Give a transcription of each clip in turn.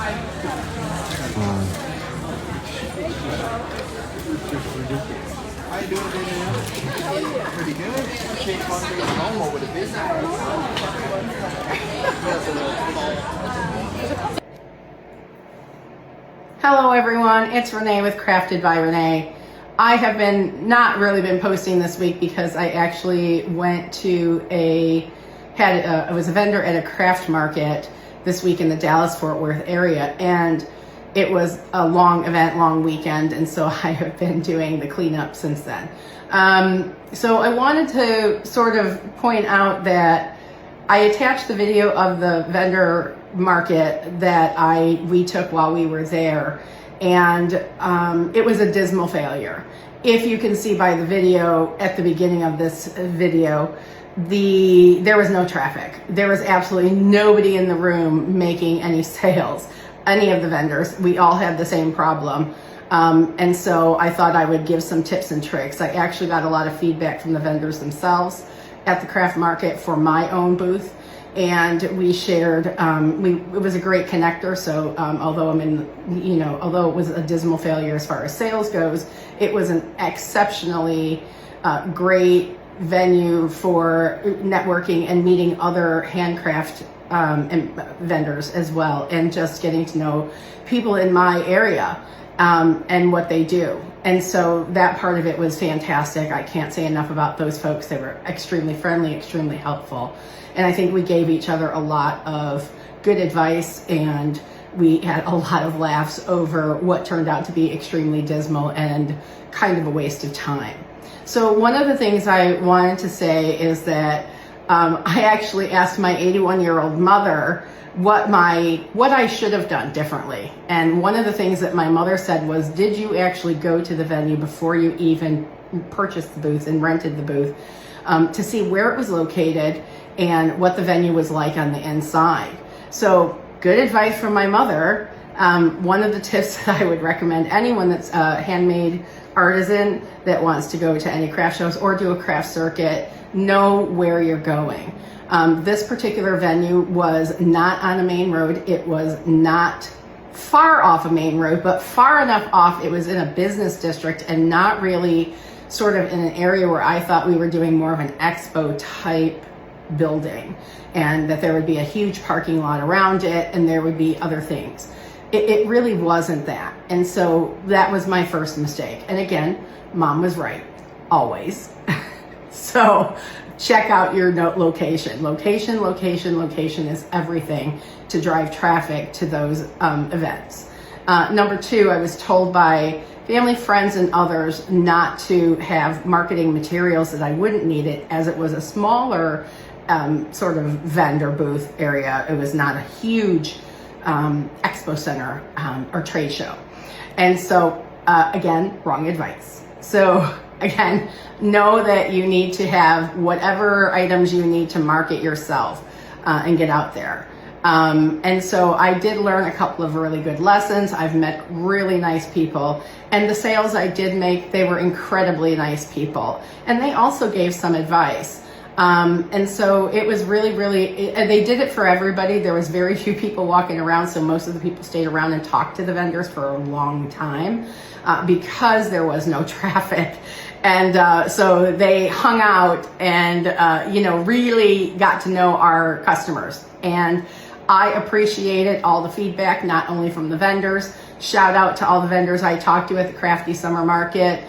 How you doing today, man? Pretty good. Shape on being normal with a business. Hello everyone, it's Renee with Crafted by Renee. I have not really been posting this week because I actually went to I was a vendor at a craft market this week in the Dallas-Fort Worth area, and it was a long event, long weekend, and so I have been doing the cleanup since then. So I wanted to sort of point out that I attached the video of the vendor market that we took while we were there, and it was a dismal failure. If you can see by the video at the beginning of this video, there was no traffic. There was absolutely nobody in the room making any sales. Any of the vendors, we all had the same problem. And so I thought I would give some tips and tricks. I actually got a lot of feedback from the vendors themselves at the craft market for my own booth. And we shared, it was a great connector. So although although it was a dismal failure as far as sales goes, it was an exceptionally great venue for networking and meeting other handcraft and vendors as well, and just getting to know people in my area and what they do. And so that part of it was fantastic. I can't say enough about those folks. They were extremely friendly, extremely helpful. And I think we gave each other a lot of good advice, and we had a lot of laughs over what turned out to be extremely dismal and kind of a waste of time. So one of the things I wanted to say is that I actually asked my 81-year-old mother what I should have done differently. And one of the things that my mother said was, did you actually go to the venue before you even purchased the booth and rented the booth to see where it was located and what the venue was like on the inside? So good advice from my mother. One of the tips that I would recommend anyone that's a handmade artisan that wants to go to any craft shows or do a craft circuit, know where you're going. This particular venue was not on a main road. It was not far off a main road, but far enough off. It was in a business district and not really sort of in an area where I thought we were doing more of an expo type building, and that there would be a huge parking lot around it and there would be other things. It really wasn't that. And so that was my first mistake. And again, Mom was right, always. So check out your location. Location is everything to drive traffic to those events. Number two, I was told by family, friends, and others not to have marketing materials, that I wouldn't need it, as it was a smaller sort of vendor booth area. It was not a huge expo center or trade show. And so again, wrong advice. So again, know that you need to have whatever items you need to market yourself and get out there. And so I did learn a couple of really good lessons. I've met really nice people, and the sales I did make, they were incredibly nice people. And they also gave some advice. And so it was really, they did it for everybody. There was very few people walking around, so most of the people stayed around and talked to the vendors for a long time because there was no traffic. And so they hung out and, really got to know our customers. And I appreciated all the feedback, not only from the vendors. Shout out to all the vendors I talked to at the Crafty Summer Market.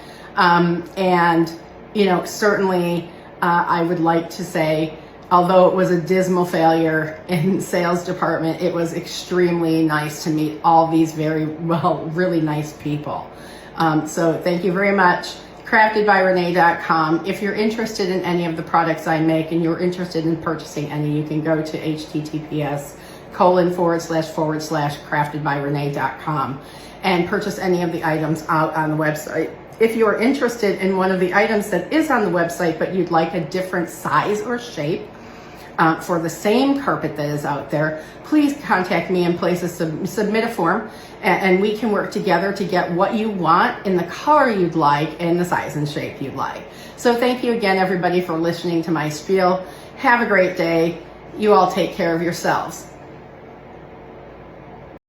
Certainly, I would like to say, although it was a dismal failure in the sales department, it was extremely nice to meet all these really nice people. So thank you very much. CraftedByRenee.com. If you're interested in any of the products I make and you're interested in purchasing any, you can go to https://craftedbyrenee.com and purchase any of the items out on the website. If you are interested in one of the items that is on the website, but you'd like a different size or shape for the same carpet that is out there, please contact me and submit a form, and we can work together to get what you want in the color you'd like and the size and shape you'd like. So thank you again, everybody, for listening to my spiel. Have a great day. You all take care of yourselves.